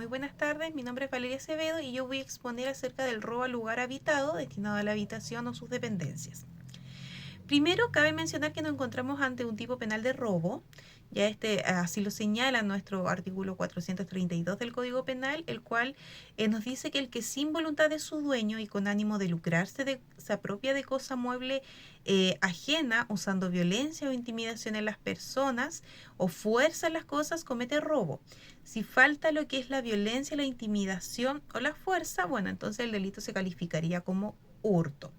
Muy buenas tardes, mi nombre es Valeria Acevedo y yo voy a exponer acerca del robo al lugar habitado destinado a la habitación o sus dependencias. Primero, cabe mencionar que nos encontramos ante un tipo penal de robo, ya así lo señala nuestro artículo 432 del Código Penal, el cual nos dice que el que sin voluntad de su dueño y con ánimo de lucrarse se apropia de cosa mueble ajena, usando violencia o intimidación en las personas o fuerza en las cosas, comete robo. Si falta lo que es la violencia, la intimidación o la fuerza, bueno, entonces el delito se calificaría como hurto.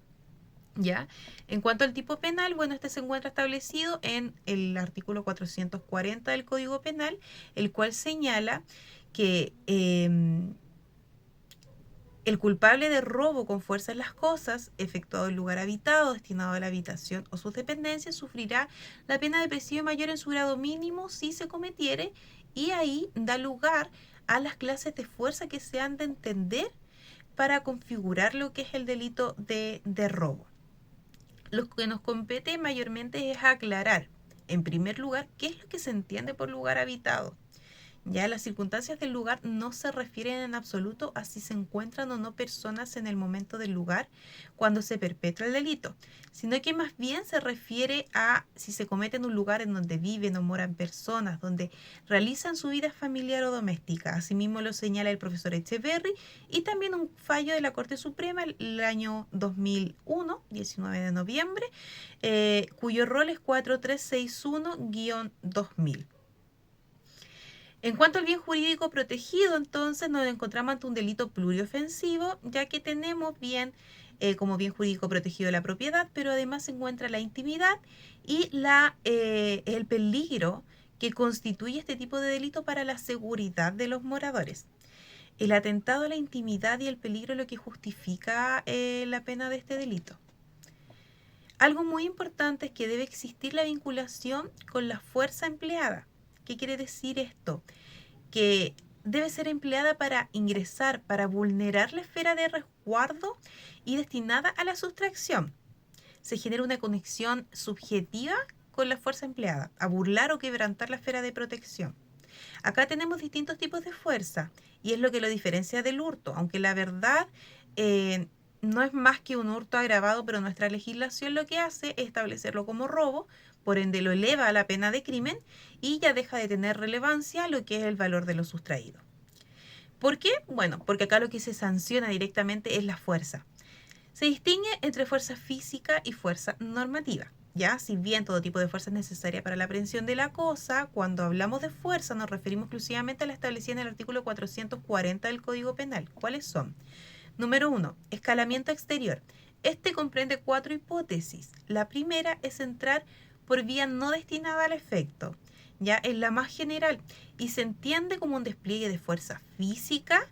¿Ya? En cuanto al tipo penal, bueno, este se encuentra establecido en el artículo 440 del Código Penal, el cual señala que el culpable de robo con fuerza en las cosas, efectuado en lugar habitado, destinado a la habitación o sus dependencias, sufrirá la pena de presidio mayor en su grado mínimo si se cometiere, y ahí da lugar a las clases de fuerza que se han de entender para configurar lo que es el delito de robo. Lo que nos compete mayormente es aclarar, en primer lugar, qué es lo que se entiende por lugar habitado. Ya las circunstancias del lugar no se refieren en absoluto a si se encuentran o no personas en el momento del lugar cuando se perpetra el delito, sino que más bien se refiere a si se comete en un lugar en donde viven o moran personas, donde realizan su vida familiar o doméstica. Asimismo lo señala el profesor Echeverry y también un fallo de la Corte Suprema el año 2001, 19 de noviembre, cuyo rol es 4361-2000. En cuanto al bien jurídico protegido, entonces nos encontramos ante un delito pluriofensivo, ya que tenemos como bien jurídico protegido la propiedad, pero además se encuentra la intimidad y el peligro que constituye este tipo de delito para la seguridad de los moradores. El atentado a la intimidad y el peligro es lo que justifica la pena de este delito. Algo muy importante es que debe existir la vinculación con la fuerza empleada. ¿Qué quiere decir esto? Que debe ser empleada para ingresar, para vulnerar la esfera de resguardo y destinada a la sustracción. Se genera una conexión subjetiva con la fuerza empleada, a burlar o quebrantar la esfera de protección. Acá tenemos distintos tipos de fuerza y es lo que lo diferencia del hurto, aunque la verdad eh, no es más que un hurto agravado, pero nuestra legislación lo que hace es establecerlo como robo, por ende lo eleva a la pena de crimen y ya deja de tener relevancia lo que es el valor de lo sustraído. ¿Por qué? Bueno, porque acá lo que se sanciona directamente es la fuerza. Se distingue entre fuerza física y fuerza normativa. Ya, si bien todo tipo de fuerza es necesaria para la aprehensión de la cosa, cuando hablamos de fuerza nos referimos exclusivamente a la establecida en el artículo 440 del Código Penal. ¿Cuáles son? Número 1. Escalamiento exterior. Este comprende 4 hipótesis. La primera es entrar por vía no destinada al efecto. Ya es la más general y se entiende como un despliegue de fuerza física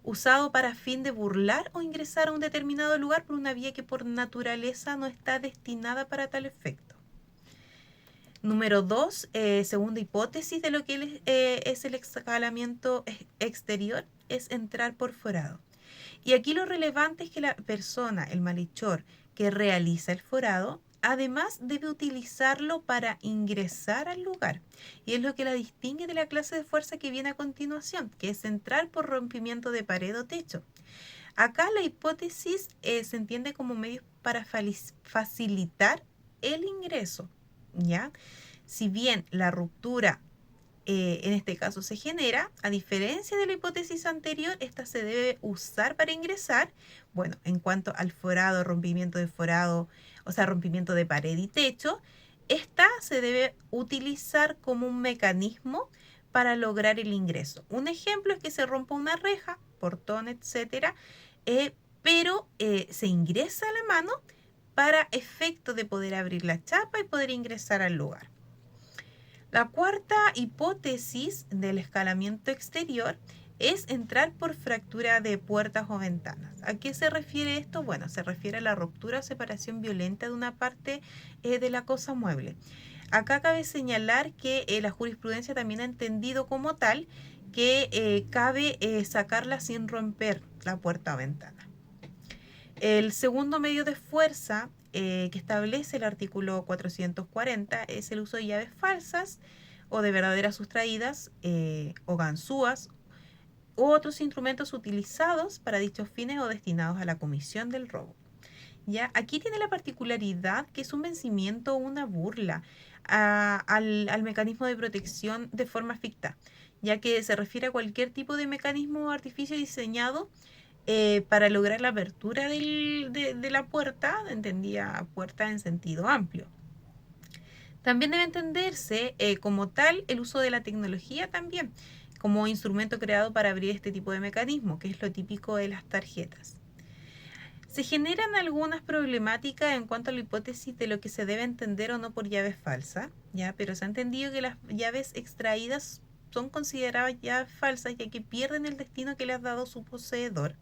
usado para fin de burlar o ingresar a un determinado lugar por una vía que por naturaleza no está destinada para tal efecto. Número 2, segunda hipótesis de lo que es el escalamiento exterior, es entrar por forado. Y aquí lo relevante es que la persona, el malhechor que realiza el forado, además debe utilizarlo para ingresar al lugar. Y es lo que la distingue de la clase de fuerza que viene a continuación, que es entrar por rompimiento de pared o techo. Acá la hipótesis se entiende como medio para facilitar el ingreso, ¿ya? Si bien la ruptura en este caso se genera, a diferencia de la hipótesis anterior, esta se debe usar para ingresar. Bueno, en cuanto al forado, rompimiento de forado, o sea, rompimiento de pared y techo, esta se debe utilizar como un mecanismo para lograr el ingreso. Un ejemplo es que se rompa una reja, portón, etcétera, pero se ingresa a la mano para efecto de poder abrir la chapa y poder ingresar al lugar. La cuarta hipótesis del escalamiento exterior es entrar por fractura de puertas o ventanas. ¿A qué se refiere esto? Bueno, se refiere a la ruptura o separación violenta de una parte de la cosa mueble. Acá cabe señalar que la jurisprudencia también ha entendido como tal que cabe sacarla sin romper la puerta o ventana. El segundo medio de fuerza que establece el artículo 440 es el uso de llaves falsas o de verdaderas sustraídas o ganzúas u otros instrumentos utilizados para dichos fines o destinados a la comisión del robo. ¿Ya? Aquí tiene la particularidad que es un vencimiento o una burla al mecanismo de protección de forma ficta, ya que se refiere a cualquier tipo de mecanismo o artificio diseñado para lograr la apertura de la puerta, entendía puerta en sentido amplio. También debe entenderse como tal el uso de la tecnología también, como instrumento creado para abrir este tipo de mecanismo, que es lo típico de las tarjetas. Se generan algunas problemáticas en cuanto a la hipótesis de lo que se debe entender o no por llaves falsas, ¿ya? Pero se ha entendido que las llaves extraídas son consideradas llaves falsas ya que pierden el destino que le ha dado su poseedor.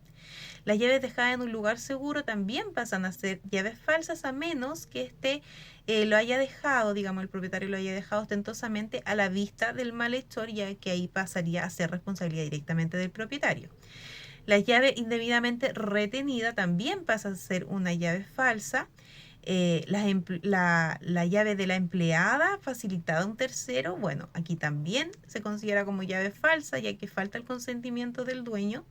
Las llaves dejadas en un lugar seguro también pasan a ser llaves falsas a menos que éste lo haya dejado, digamos, el propietario lo haya dejado ostentosamente a la vista del malhechor, ya que ahí pasaría a ser responsabilidad directamente del propietario. La llave indebidamente retenida también pasa a ser una llave falsa. La llave de la empleada facilitada a un tercero, bueno, aquí también se considera como llave falsa, ya que falta el consentimiento del dueño.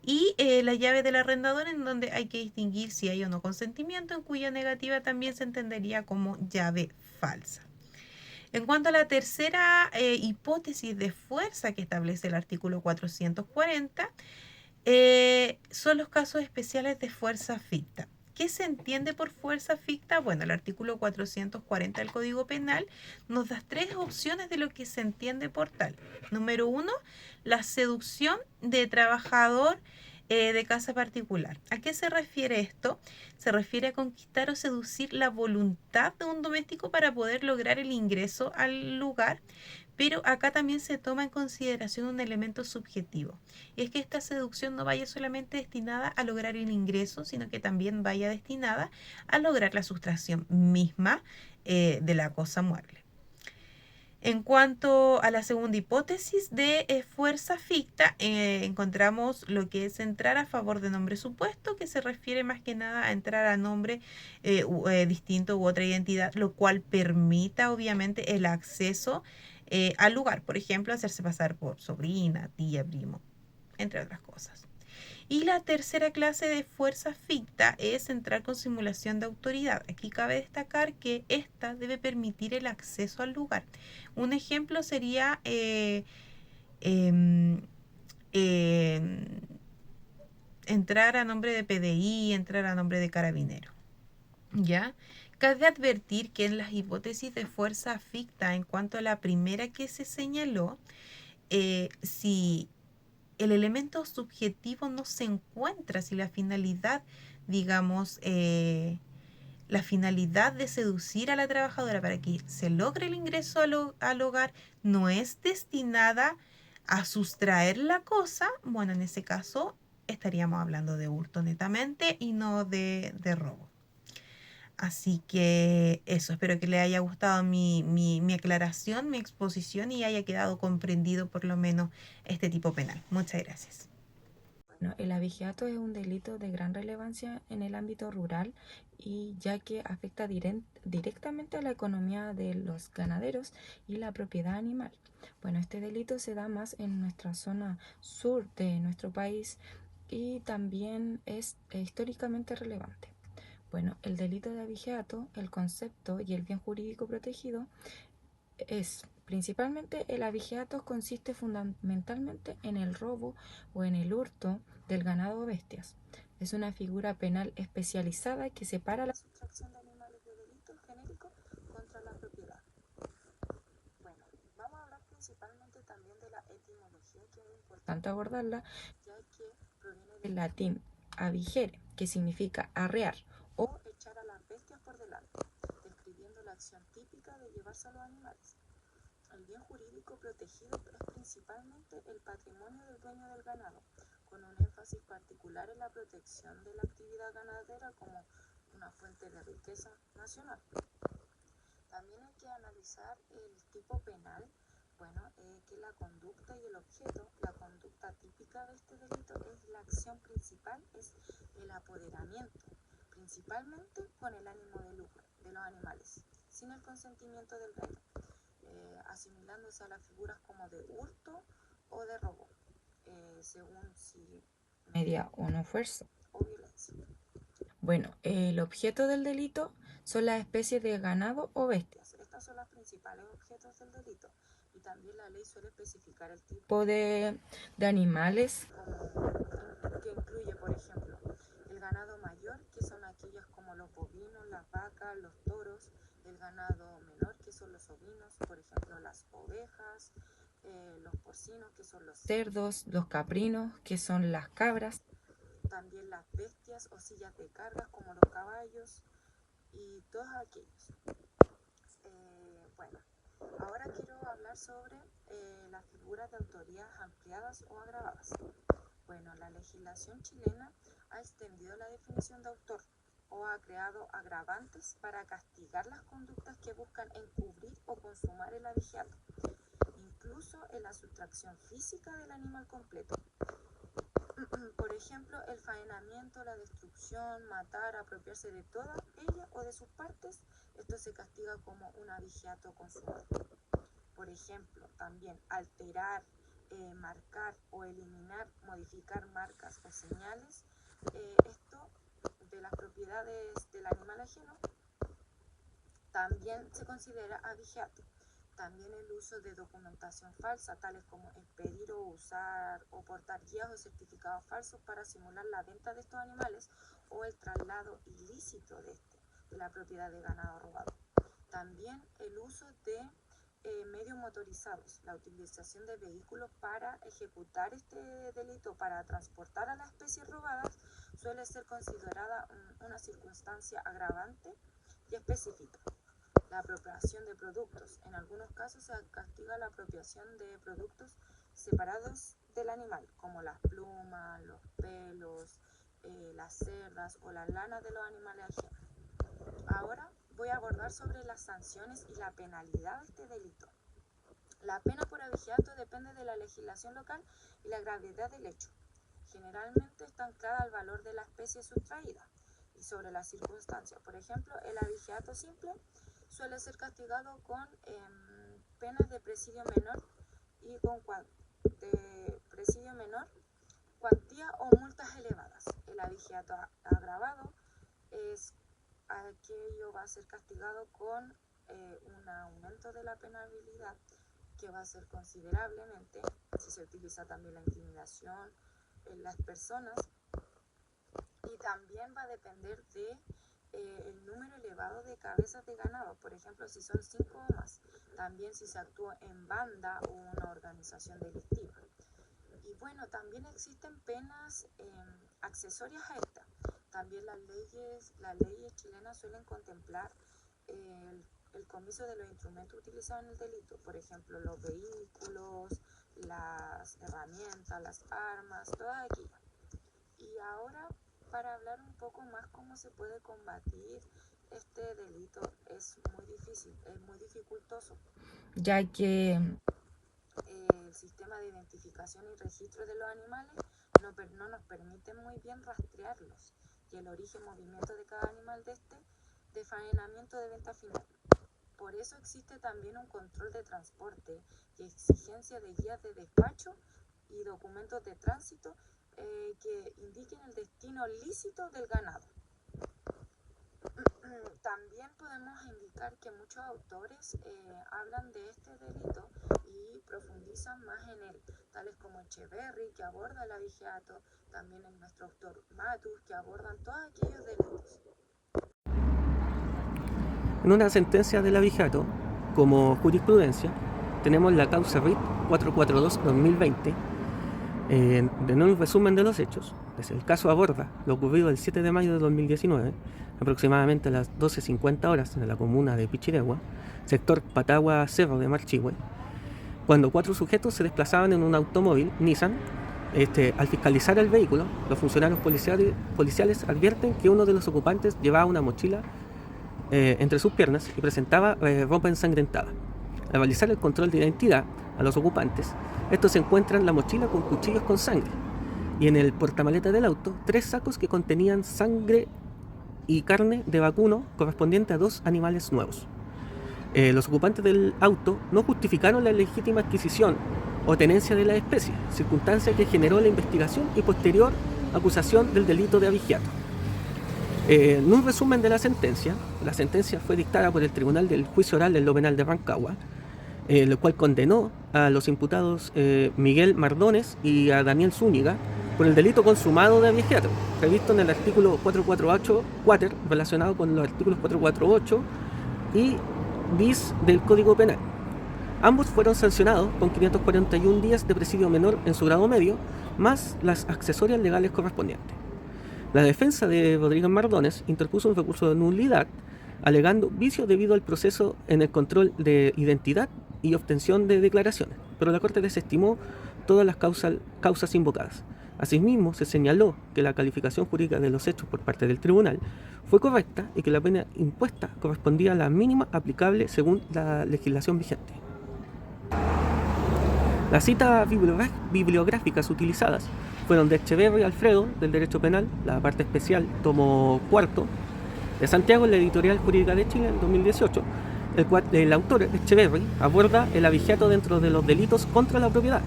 Y la llave del arrendador, en donde hay que distinguir si hay o no consentimiento, en cuya negativa también se entendería como llave falsa. En cuanto a la tercera hipótesis de fuerza que establece el artículo 440, son los casos especiales de fuerza ficta. ¿Qué se entiende por fuerza ficta? Bueno, el artículo 440 del Código Penal nos da tres opciones de lo que se entiende por tal. Número uno, la seducción de trabajador de casa particular. ¿A qué se refiere esto? Se refiere a conquistar o seducir la voluntad de un doméstico para poder lograr el ingreso al lugar, pero acá también se toma en consideración un elemento subjetivo. Y es que esta seducción no vaya solamente destinada a lograr el ingreso, sino que también vaya destinada a lograr la sustracción misma de la cosa mueble. En cuanto a la segunda hipótesis de fuerza ficta, encontramos lo que es entrar a favor de nombre supuesto, que se refiere más que nada a entrar a nombre distinto u otra identidad, lo cual permita obviamente el acceso al lugar. Por ejemplo, hacerse pasar por sobrina, tía, primo, entre otras cosas. Y la tercera clase de fuerza ficta es entrar con simulación de autoridad. Aquí cabe destacar que esta debe permitir el acceso al lugar. Un ejemplo sería em, em, entrar a nombre de PDI, entrar a nombre de carabinero. ¿Ya? Cabe advertir que en las hipótesis de fuerza ficta, en cuanto a la primera que se señaló, si el elemento subjetivo no se encuentra, si la finalidad, digamos, la finalidad de seducir a la trabajadora para que se logre el ingreso al hogar no es destinada a sustraer la cosa, bueno, en ese caso estaríamos hablando de hurto netamente y no de robo. Así que eso, espero que le haya gustado mi aclaración, mi exposición y haya quedado comprendido por lo menos este tipo penal. Muchas gracias. Bueno, el abigeato es un delito de gran relevancia en el ámbito rural y ya que afecta directamente a la economía de los ganaderos y la propiedad animal. Bueno, este delito se da más en nuestra zona sur de nuestro país y también es históricamente relevante. Bueno, el delito de abigeato, el concepto y el bien jurídico protegido es principalmente el abigeato consiste fundamentalmente en el robo o en el hurto del ganado o bestias. Es una figura penal especializada que separa la sustracción de animales de delitos genéricos contra la propiedad. Bueno, vamos a hablar principalmente también de la etimología, que es importante abordarla, ya que proviene del latín abigere, que significa arrear o echar a las bestias por delante, describiendo la acción típica de llevarse a los animales. El bien jurídico protegido es principalmente el patrimonio del dueño del ganado, con un énfasis particular en la protección de la actividad ganadera como una fuente de riqueza nacional. También hay que analizar el tipo penal, bueno, que la conducta y el objeto. La conducta típica de este delito es la acción principal, es el apoderamiento, principalmente con el ánimo de lucro de los animales, sin el consentimiento del dueño, asimilándose a las figuras como de hurto o de robo. según si media o no fuerza o violencia. Bueno, el objeto del delito son las especies de ganado o bestias. Estos son los principales objetos del delito. Y también la ley suele especificar el tipo de animales, que incluye, por ejemplo, el ganado mayor, que son aquellos como los bovinos, las vacas, los toros; el ganado menor, que son los ovinos, por ejemplo, las ovejas; los porcinos, que son los cerdos; los caprinos, que son las cabras; también las bestias o sillas de carga, como los caballos, y todos aquellos. Bueno, ahora quiero hablar sobre las figuras de autorías ampliadas o agravadas. Bueno, la legislación chilena ha extendido la definición de autor o ha creado agravantes para castigar las conductas que buscan encubrir o consumar el abigeato, incluso en la sustracción física del animal completo. Por ejemplo, el faenamiento, la destrucción, matar, apropiarse de toda ella o de sus partes, esto se castiga como un abigeato consumado. Por ejemplo, también alterar, marcar o eliminar, modificar marcas o señales, esto de las propiedades del animal ajeno, también se considera abigeato. También el uso de documentación falsa, tales como expedir o usar o portar guías o certificados falsos para simular la venta de estos animales, o el traslado ilícito de la propiedad de ganado robado. También el uso de medios motorizados, la utilización de vehículos para ejecutar este delito, para transportar a las especies robadas, suele ser considerada una circunstancia agravante y específica. La apropiación de productos. En algunos casos se castiga la apropiación de productos separados del animal, como las plumas, los pelos, las cerdas o las lanas de los animales ajenos. Ahora voy a abordar sobre las sanciones y la penalidad de este delito. La pena por abigeato depende de la legislación local y la gravedad del hecho. Generalmente está anclada al valor de la especie sustraída y sobre las circunstancias. Por ejemplo, el abigeato simple suele ser castigado con penas de presidio menor y con cuantía o multas elevadas. El abigeato agravado es aquello va a ser castigado con un aumento de la penalidad, que va a ser considerablemente si se utiliza también la intimidación en las personas, y también va a depender de el número elevado de cabezas de ganado, por ejemplo, si son 5 o más, también si se actúa en banda o una organización delictiva. Y bueno, también existen penas accesorias a esta. También las leyes chilenas suelen contemplar el comiso de los instrumentos utilizados en el delito, por ejemplo, los vehículos, las herramientas, las armas, todas aquellas. Y ahora, para hablar un poco más cómo se puede combatir este delito, es muy difícil, es muy dificultoso, ya que el sistema de identificación y registro de los animales no nos permite muy bien rastrearlos, y el origen y movimiento de cada animal de faenamiento de venta final. Por eso existe también un control de transporte y exigencia de guías de despacho y documentos de tránsito que indiquen el destino lícito del ganado. También podemos indicar que muchos autores hablan de este delito y profundizan más en él, tales como Echeverry, que aborda el abigeato, también el nuestro autor Matus, que abordan todos aquellos delitos. En una sentencia del abigeato, como jurisprudencia, tenemos la causa RIT 442-2020, en un resumen de los hechos. El caso aborda lo ocurrido el 7 de mayo de 2019, aproximadamente a las 12:50 horas, en la comuna de Pichilegua, sector Patagua-Cerro de Marchihue, cuando 4 sujetos se desplazaban en un automóvil Nissan. Al fiscalizar el vehículo, los funcionarios policiales advierten que uno de los ocupantes llevaba una mochila entre sus piernas y presentaba ropa ensangrentada. Al realizar el control de identidad a los ocupantes, estos se encuentran la mochila con cuchillos con sangre y en el portamaleta del auto 3 sacos que contenían sangre y carne de vacuno correspondiente a 2 animales nuevos. Los ocupantes del auto no justificaron la legítima adquisición o tenencia de la especie, circunstancia que generó la investigación y posterior acusación del delito de abigeato. En un resumen de la sentencia fue dictada por el Tribunal del Juicio Oral en lo Penal de Rancagua, el cual condenó a los imputados Miguel Mardones y a Daniel Zúñiga por el delito consumado de abigeato, previsto en el artículo 448 quater, relacionado con los artículos 448 y bis del Código Penal. Ambos fueron sancionados con 541 días de presidio menor en su grado medio, más las accesorias legales correspondientes. La defensa de Rodríguez Mardones interpuso un recurso de nulidad, alegando vicios debido al proceso en el control de identidad y obtención de declaraciones, pero la Corte desestimó todas las causas invocadas. Asimismo, se señaló que la calificación jurídica de los hechos por parte del tribunal fue correcta y que la pena impuesta correspondía a la mínima aplicable según la legislación vigente. Las citas bibliográficas utilizadas fueron de Echeverri Alfredo, del Derecho Penal, la parte especial, tomo cuarto, de Santiago, en la Editorial Jurídica de Chile, en 2018, el cual el autor Echeverri aborda el abigeato dentro de los delitos contra la propiedad,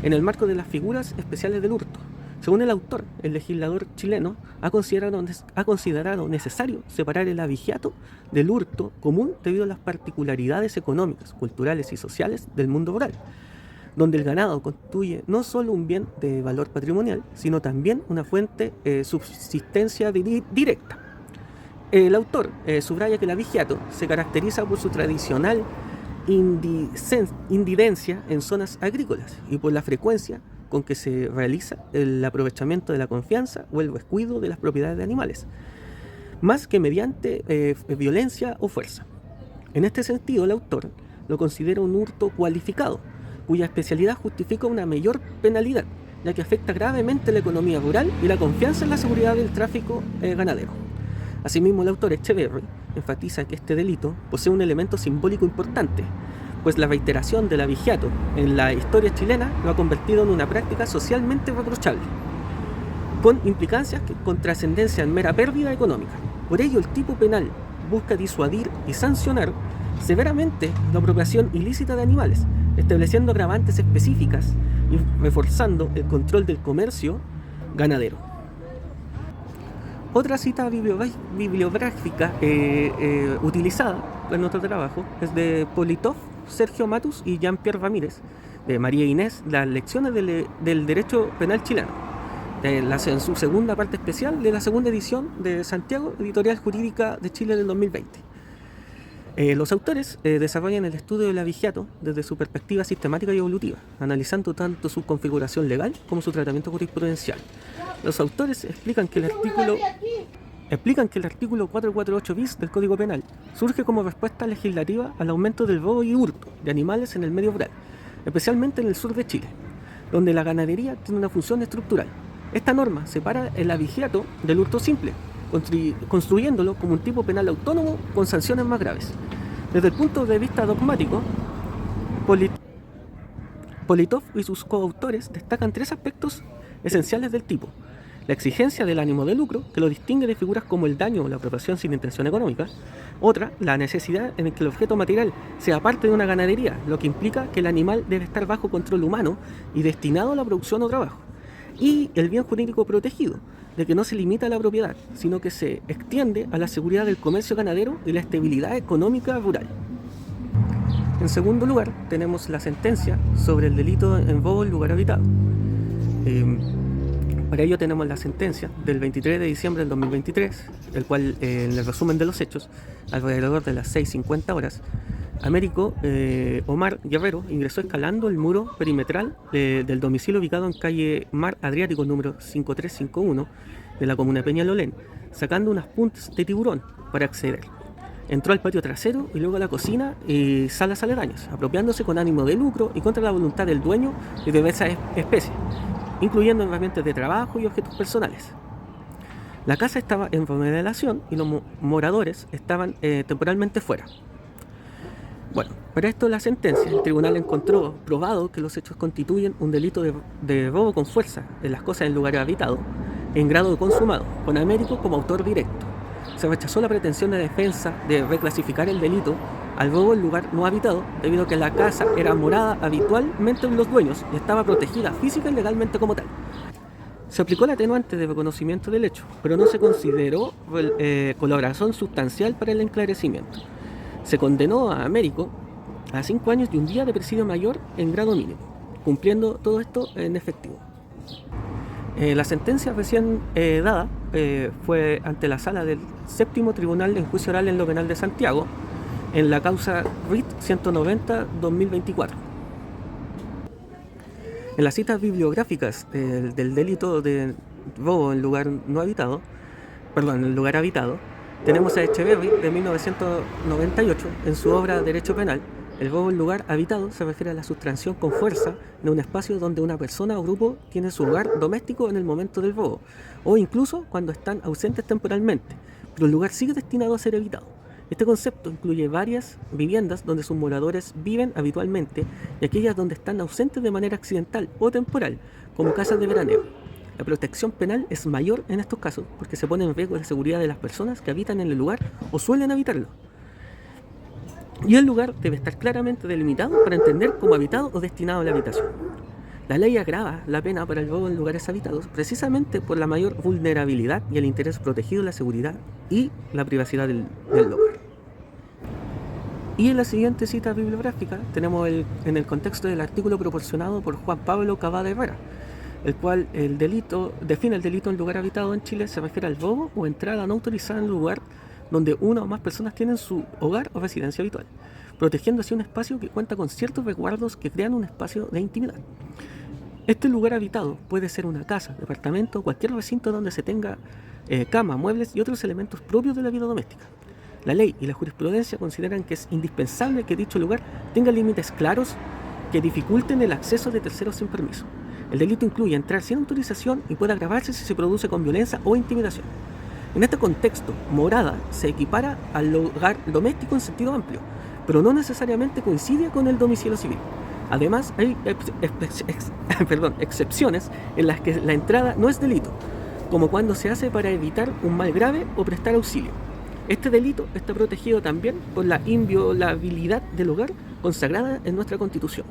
en el marco de las figuras especiales del hurto. Según el autor, el legislador chileno ha considerado necesario separar el abigeato del hurto común debido a las particularidades económicas, culturales y sociales del mundo rural, donde el ganado constituye no solo un bien de valor patrimonial, sino también una fuente de subsistencia directa. El autor subraya que el abigeato se caracteriza por su tradicional indidencia en zonas agrícolas y por la frecuencia con que se realiza el aprovechamiento de la confianza o el descuido de las propiedades de animales, más que mediante violencia o fuerza. En este sentido, el autor lo considera un hurto cualificado, cuya especialidad justifica una mayor penalidad, ya que afecta gravemente la economía rural y la confianza en la seguridad del tráfico ganadero. Asimismo, el autor Echeverri enfatiza que este delito posee un elemento simbólico importante, pues la reiteración del abigeato en la historia chilena lo ha convertido en una práctica socialmente reprochable, con implicancias con trascendencia en mera pérdida económica. Por ello, el tipo penal busca disuadir y sancionar severamente la apropiación ilícita de animales, estableciendo agravantes específicas y reforzando el control del comercio ganadero. Otra cita bibliográfica utilizada en nuestro trabajo es de Politov, Sergio Matus y Jean-Pierre Ramírez, de María Inés, las lecciones del derecho penal chileno, en su segunda parte especial de la segunda edición de Santiago, Editorial Jurídica de Chile del 2020. Los autores desarrollan el estudio del abigeato desde su perspectiva sistemática y evolutiva, analizando tanto su configuración legal como su tratamiento jurisprudencial. Los autores explican que el artículo 448 bis del Código Penal surge como respuesta legislativa al aumento del robo y hurto de animales en el medio rural, especialmente en el sur de Chile, donde la ganadería tiene una función estructural. Esta norma separa el abigeato del hurto simple, construyéndolo como un tipo penal autónomo con sanciones más graves. Desde el punto de vista dogmático, Politov y sus coautores destacan tres aspectos esenciales del tipo: la exigencia del ánimo de lucro, que lo distingue de figuras como el daño o la apropiación sin intención económica; otra, la necesidad en que el objeto material sea parte de una ganadería, lo que implica que el animal debe estar bajo control humano y destinado a la producción o trabajo; y el bien jurídico protegido, de que no se limita a la propiedad, sino que se extiende a la seguridad del comercio ganadero y la estabilidad económica rural. En segundo lugar, tenemos la sentencia sobre el delito en robo en lugar habitado. Para ello tenemos la sentencia del 23 de diciembre del 2023, el cual, en el resumen de los hechos, alrededor de las 6:50 horas, Américo Omar Guerrero ingresó escalando el muro perimetral del domicilio ubicado en calle Mar Adriático número 5351 de la comuna de Peñalolén, sacando unas puntas de tiburón para acceder. Entró al patio trasero y luego a la cocina y salas aledañas, apropiándose con ánimo de lucro y contra la voluntad del dueño de diversas especies, incluyendo herramientas de trabajo y objetos personales. La casa estaba en remodelación y los moradores estaban temporalmente fuera. Bueno, para esto la sentencia, el tribunal encontró probado que los hechos constituyen un delito de robo con fuerza de las cosas en lugar habitado en grado consumado, con Américo como autor directo. Se rechazó la pretensión de defensa de reclasificar el delito al robo en lugar no habitado, debido a que la casa era morada habitualmente de los dueños y estaba protegida física y legalmente como tal. Se aplicó el atenuante de reconocimiento del hecho, pero no se consideró colaboración sustancial para el esclarecimiento. Se condenó a Américo a 5 años y un día de presidio mayor en grado mínimo, cumpliendo todo esto en efectivo. La sentencia recién dada fue ante la sala del séptimo tribunal en juicio oral en lo penal de Santiago, en la causa RIT 190-2024. En las citas bibliográficas del delito de robo en lugar no habitado, en lugar habitado, tenemos a Echeverry de 1998 en su obra Derecho Penal. El robo en lugar habitado se refiere a la sustracción con fuerza en un espacio donde una persona o grupo tiene su hogar doméstico en el momento del robo, o incluso cuando están ausentes temporalmente, pero el lugar sigue destinado a ser habitado. Este concepto incluye varias viviendas donde sus moradores viven habitualmente y aquellas donde están ausentes de manera accidental o temporal, como casas de veraneo. La protección penal es mayor en estos casos porque se pone en riesgo la seguridad de las personas que habitan en el lugar o suelen habitarlo. Y el lugar debe estar claramente delimitado para entender como habitado o destinado a la habitación. La ley agrava la pena para el robo en lugares habitados precisamente por la mayor vulnerabilidad y el interés protegido de la seguridad y la privacidad del hogar. Y en la siguiente cita bibliográfica tenemos en el contexto del artículo proporcionado por Juan Pablo Cavada Herrera, el cual define el delito en lugar habitado en Chile se refiere al robo o entrada no autorizada en un lugar donde una o más personas tienen su hogar o residencia habitual, protegiendo así un espacio que cuenta con ciertos resguardos que crean un espacio de intimidad. Este lugar habitado puede ser una casa, departamento o cualquier recinto donde se tenga cama, muebles y otros elementos propios de la vida doméstica. La ley y la jurisprudencia consideran que es indispensable que dicho lugar tenga límites claros que dificulten el acceso de terceros sin permiso. El delito incluye entrar sin autorización y puede agravarse si se produce con violencia o intimidación. En este contexto, morada se equipara al hogar doméstico en sentido amplio, pero no necesariamente coincide con el domicilio civil. Además, hay excepciones en las que la entrada no es delito, como cuando se hace para evitar un mal grave o prestar auxilio. Este delito está protegido también por la inviolabilidad del hogar consagrada en nuestra Constitución.